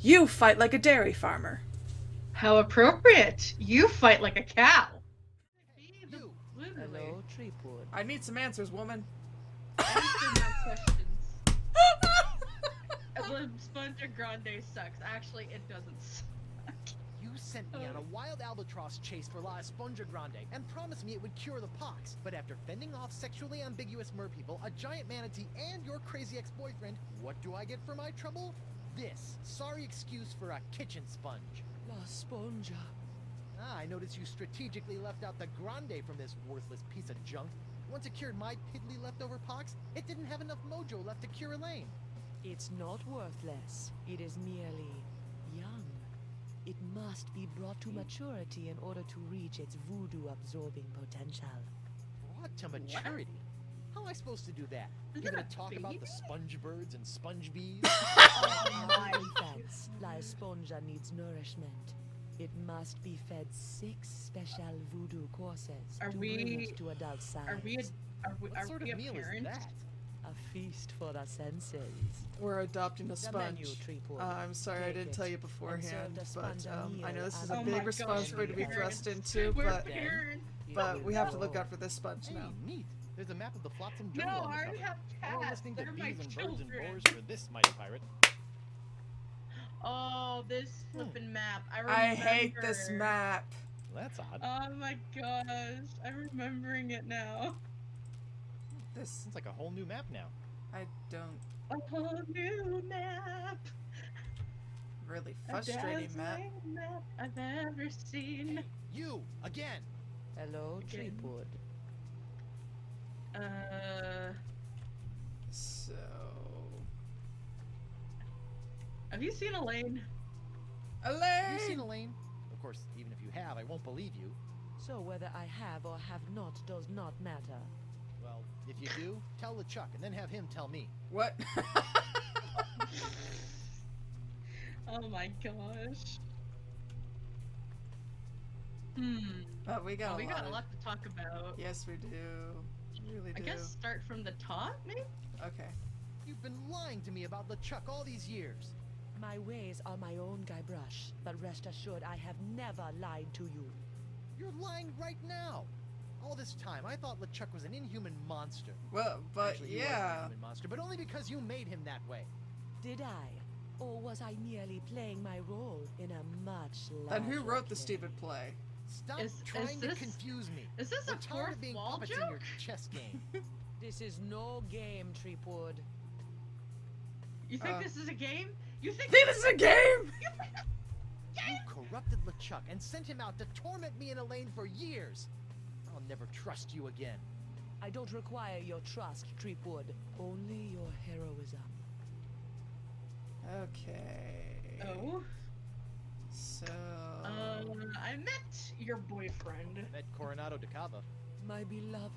You fight like a dairy farmer. How appropriate! You fight like a cow. Be the You. Hello, Treepwood. I need some answers, woman. Answer my questions. The Sponge Grande sucks. Actually, it doesn't suck. You sent me on a wild albatross chase for La Esponja Grande and promised me it would cure the pox. But after fending off sexually ambiguous merpeople, a giant manatee, and your crazy ex-boyfriend, what do I get for my trouble? This. Sorry excuse for a kitchen sponge. La Sponja. Ah, I noticed you strategically left out the Grande from this worthless piece of junk. Once it cured my piddly leftover pox, it didn't have enough mojo left to cure Elaine. It's not worthless. It is merely young. It must be brought to maturity in order to reach its voodoo-absorbing potential. Brought to maturity? How am I supposed to do that? Is Give it it a a talk about baby? the sponge birds and sponge bees? My defense, La Esponja needs nourishment. It must be fed 6 special voodoo courses Are to we- bring it to adult size. Are we? What sort of meal is that? A feast for the senses. We're adopting a The menu, sponge. Treepwood. I'm sorry I Take didn't it tell you and beforehand, serve the but sponge a I know meal this is as a a Oh big my gosh, responsibility to be we're thrust parents. into, We're but parents. we have to look out for this sponge Hey, now. neat. There's a map of the Flotsam No, Jungle on I the already cover. have More cats. listening to They're bees my and birds and children. boars for this mighty pirate. Oh, this flippin' map. I remember. I hate this map. Well, that's odd. Oh my gosh, I'm remembering it now. This Sounds like a whole new map now. I don't A whole new map. really A frustrating map. dazzling map I've ever seen. You again. Hello, Again. Treepwood. So Have you seen Elaine? Have you Elaine. seen Elaine? Of course, even if you have, I won't believe you. So whether I have or have not does not matter. Well, if you do, tell LeChuck and then have him tell me. What? Oh my gosh. Oh, we got We a got lot. a lot to talk about. Yes, we do. We really do. I guess start from the top, maybe? Okay. You've been lying to me about LeChuck all these years. My ways are my own, Guybrush, but rest assured I have never lied to you. You're lying right now. All this time, I thought LeChuck was an inhuman monster. Well, but Actually, he was an yeah. inhuman monster, but only because you made him that way. Did I? Or was I merely playing my role in a much larger Then who wrote the play? stupid play? Stop Is trying to this- confuse me. Is this We're a tired fourth of being wall puppets in your joke? chess game. This is no game, Treepwood. You think this is a game? You think Think this is a game? You corrupted LeChuck and sent him out to torment me and Elaine for years. I'll never trust you again. I don't require your trust, Treepwood. Only your heroism. Okay. Oh. So. I met your boyfriend. Met Coronado de Cava. My beloved.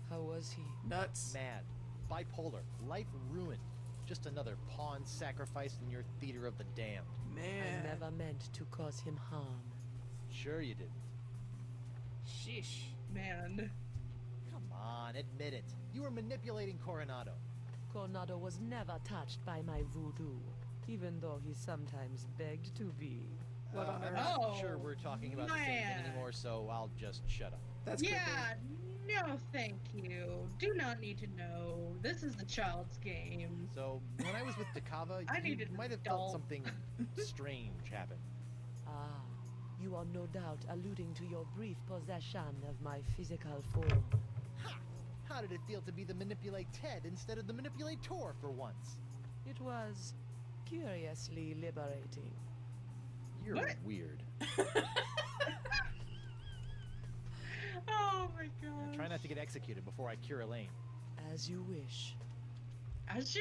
How was he? Nuts. Mad. Bipolar. Life ruined. Just another pawn sacrificed in your theater of the damned. Man. I never meant to cause him harm. Sure you didn't. Sheesh. Man. Come on, admit it. You were manipulating Coronado. Coronado was never touched by my voodoo, even though he sometimes begged to be. What on I'm earth? not Oh, sure we're talking about the same thing man. anymore, so I'll just shut up. That's Yeah, creepy. no thank you. Do not need to know. This is the child's game. So, when I was with DeCava, I you needed might have adult. felt something strange happen. Ah, you are no doubt alluding to your brief possession of my physical form. Ha! How did it feel to be the Manipulate Ted instead of the Manipulator for once? It was curiously liberating. You're What? weird. Oh my god. Try not to get executed before I cure Elaine. As you wish. As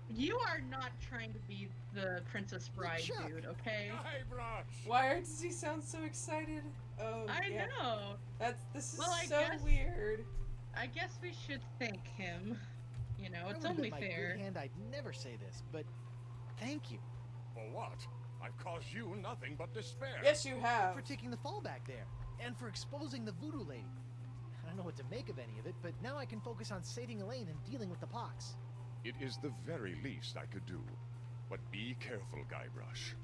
you are not trying to be the Princess Bride, LeChuck. dude, okay? Why does he sound so excited? Oh, I yeah. know. This is Well, I so guess- weird. I guess we should thank him. You know, I it's would only bet my fair. good hand I'd never say this, but thank you For what? I've caused you nothing but despair. Yes, you have. for taking the fall back there, and for exposing the voodoo lady. I don't know what to make of any of it, but now I can focus on saving Elaine and dealing with the pox. It is the very least I could do. But be careful, Guybrush.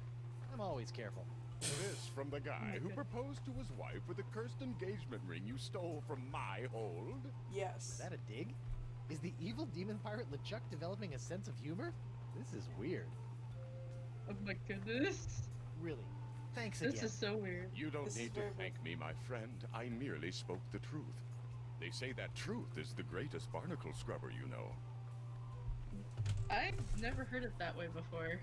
I'm always careful. This from the guy who proposed to his wife with a cursed engagement ring you stole from my hold? Yes. Is that a dig? Is the evil demon pirate LeChuck developing a sense of humor? This is weird. Oh my goodness. Really. Thanks again. This is so weird. You don't This is need to very thank me, my friend. I merely spoke the truth. They say that truth is the greatest barnacle scrubber you know. I've never heard it that way before.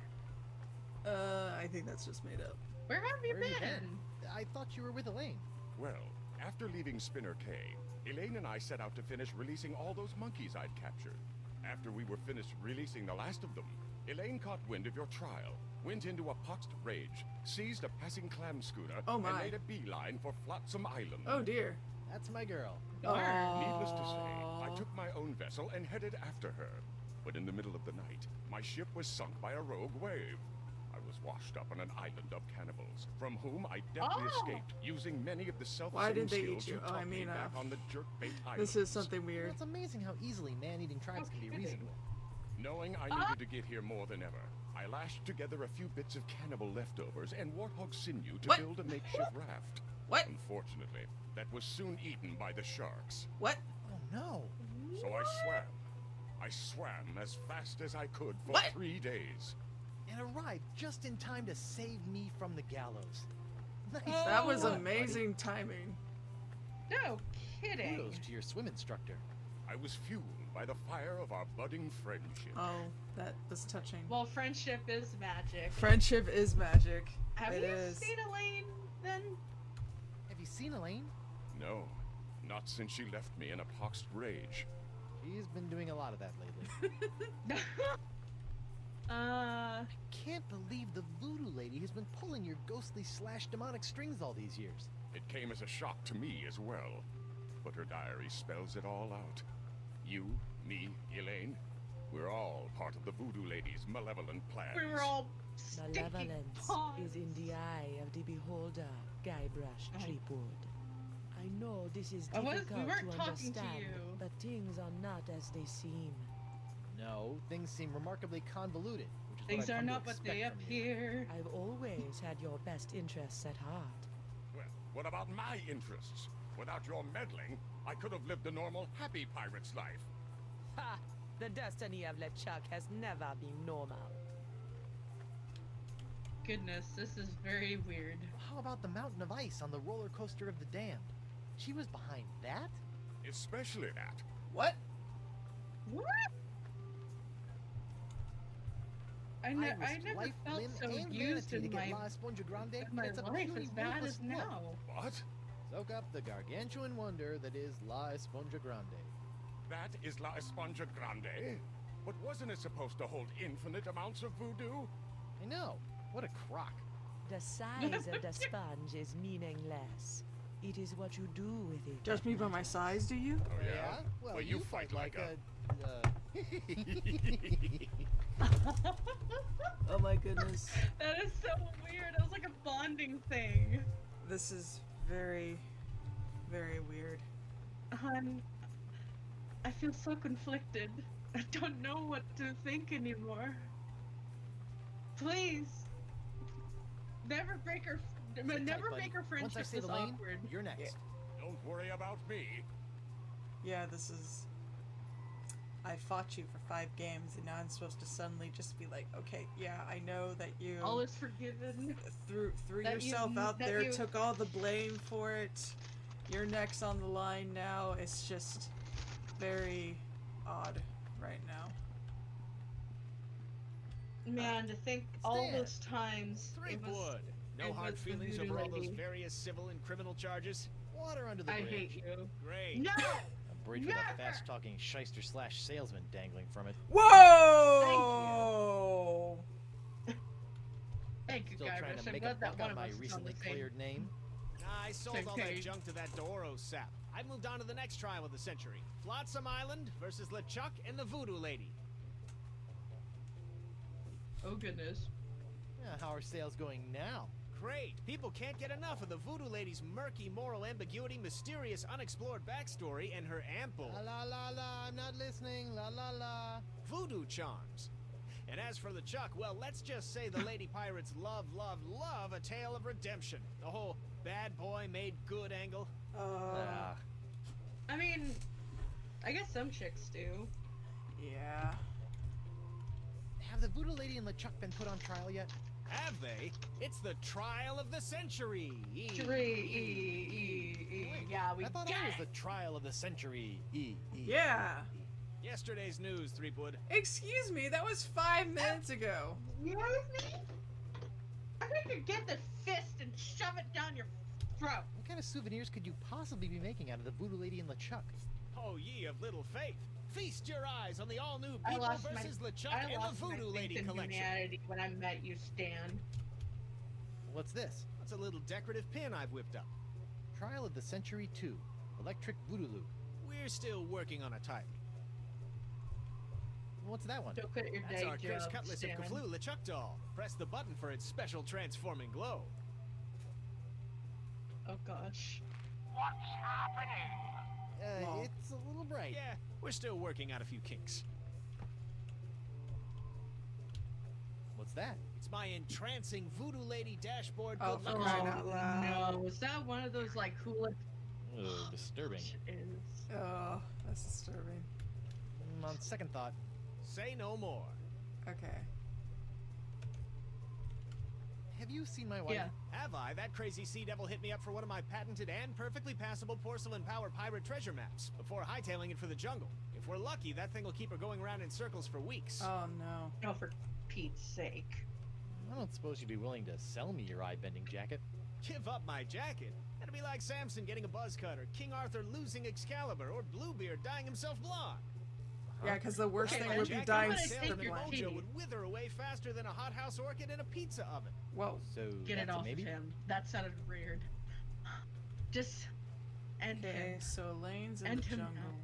I think that's just made up. Where have you Where have you been? I thought you were with Elaine. Well, after leaving Spinner Cay, Elaine and I set out to finish releasing all those monkeys I'd captured. After we were finished releasing the last of them, Elaine caught wind of your trial, went into a poxed rage, seized a passing clam schooner, Oh and my. made a beeline for Flotsam Island. Oh dear. That's my girl. Darn. Needless to say, I Aw. took my own vessel and headed after her. But in the middle of the night, my ship was sunk by a rogue wave. I was washed up on an island of cannibals, from whom I deftly Oh. escaped, using many of the Why self-same did they skills eat you? you Oh, taught I me mean, back on the jerkbait island. This is something Well, weird. it's amazing how easily man-eating tribes can be kidding. reasonable. Knowing I needed to get here more than ever, I lashed together a few bits of cannibal leftovers and warthog sinew to What? build a makeshift raft. What? Unfortunately, that was soon eaten by the sharks. What? Oh no. So I swam. I swam as fast as I could for What? 3 days. And arrived just in time to save me from the gallows. Nice. That was job, amazing timing. No buddy. kidding. Kudos to your swim instructor. I was fueled by the fire of our budding friendship. Oh, that was touching. Well, friendship is magic. Friendship is magic. Have It you is. seen Elaine then? Have you seen Elaine? No, not since she left me in a poxed rage. She's been doing a lot of that lately. Can't believe the voodoo lady has been pulling your ghostly slash demonic strings all these years. It came as a shock to me as well. But her diary spells it all out. You, me, Elaine, we're all part of the voodoo lady's malevolent plans. We were all sticky Malevolence paws. is in the eye of the beholder, Guybrush Oh. Threepwood. I know this is I was- we difficult weren't to talking to understand, you. but things are not as they seem. No, things seem remarkably convoluted, which is Things what I've are come to not what they expect from you. appear. I've always had your best interests at heart. Well, what about my interests? Without your meddling, I could have lived a normal, happy pirate's life. Ha! The destiny of LeChuck has never been normal. Goodness, this is very weird. How about the mountain of ice on the roller coaster of the damned? She was behind that? Especially that. What? What? I I never risked life, felt limb, so and used vanity to in get my, La Esponja Grande, in and my it's a life puny, as bad worthless as look. now. What? Soak up the gargantuan wonder that is La Esponja Grande. That is La Esponja Grande? But wasn't it supposed to hold infinite amounts of voodoo? I know. What a crock. The size of the sponge is meaningless. It is what you do with it. Judge me by my size, do you? Oh, yeah? Well, you fight like a... Oh my goodness. That is so weird. It was like a bonding thing. This is very, very weird. I feel so conflicted. I don't know what to think anymore. Please, never break our, Sit tight, never buddy. make our Once friendship I say this the lane, awkward. you're next. Don't worry about me. Yeah, this is... I fought you for 5 games and now I'm supposed to suddenly just be like, okay, yeah, I know that you All is forgiven. threw that you- yourself out that there, you- took all the blame for it. You're next on the line now. It's just very odd right now. Man, to think all Stan. those times. it was- Threepwood. No it hard was the feelings voodoo over all those lady. various civil and criminal charges? Water under the I bridge. hate you. Great. No! A bridge with a Never! fast-talking shyster slash salesman dangling from it. Whoa! Thank you, Still trying Guybrush. to I'm make a glad that buck one on of my us is on recently the same. cleared name. I sold all Okay. that junk to that Dooro sap. I moved on to the next trial of the century. Flotsam Island versus LeChuck and the Voodoo Lady. Oh goodness. Yeah, how are sales going now? Great. People can't get enough of the Voodoo Lady's murky moral ambiguity, mysterious unexplored backstory, and her ample La la la la, I'm not listening. La la la. voodoo charms. And as for LeChuck, well, let's just say the lady pirates love a tale of redemption. The whole bad boy made good angle. I mean, I guess some chicks do. Yeah. Have the Voodoo Lady and LeChuck been put on trial yet? Have they? It's the trial of the century. Yeah, we I thought I was the trial of the century. Yeah. Yesterday's news, Threepwood. Excuse me, that was 5 minutes ago. You with me? I'm going to get the fist and shove it down your throat. What kind of souvenirs could you possibly be making out of the Voodoo Lady and LeChuck? Oh, ye of little faith. Feast your eyes on the all-new I People lost vs. LeChuck I and the lost my Voodoo faith Lady in collection. humanity when I met you, Stan. What's this? That's a little decorative pin I've whipped up. Trial of the Century 2. Electric Voodoo Loop. We're still working on a title. What's that one? Don't quit your That's day our job, cursed cutlass of Stan. Cthulhu LeChuck doll. Press the button for its special transforming glow. Oh gosh. Well. It's a little bright. Yeah, we're still working out a few kinks. What's that? It's my entrancing Voodoo Lady dashboard. Oh, good for luck. crying out loud. No, is that one of those like hula? Disturbing. It is. Oh, that's disturbing. On second thought, Say no more. Okay. have you seen my wife? Yeah. Have I? That crazy sea devil hit me up for one of my patented and perfectly passable porcelain power pirate treasure maps before hightailing it for the jungle. If we're lucky, that thing will keep her going around in circles for weeks. Oh no. No, for Pete's sake. I don't suppose you'd be willing to sell me your eye-bending jacket. Give up my jacket? That'd be like Samson getting a buzz cut, or King Arthur losing Excalibur, or Bluebeard dyeing himself blonde. Yeah, because the worst Okay, thing my would be jacket dying on gonna sale take at from your your blind. tea. mojo would wither away faster than a hothouse orchid in a pizza oven. Whoa. So Get that's it a off maybe? of him. That sounded weird. Just end Okay, him. so Elaine's in And the him jungle. now.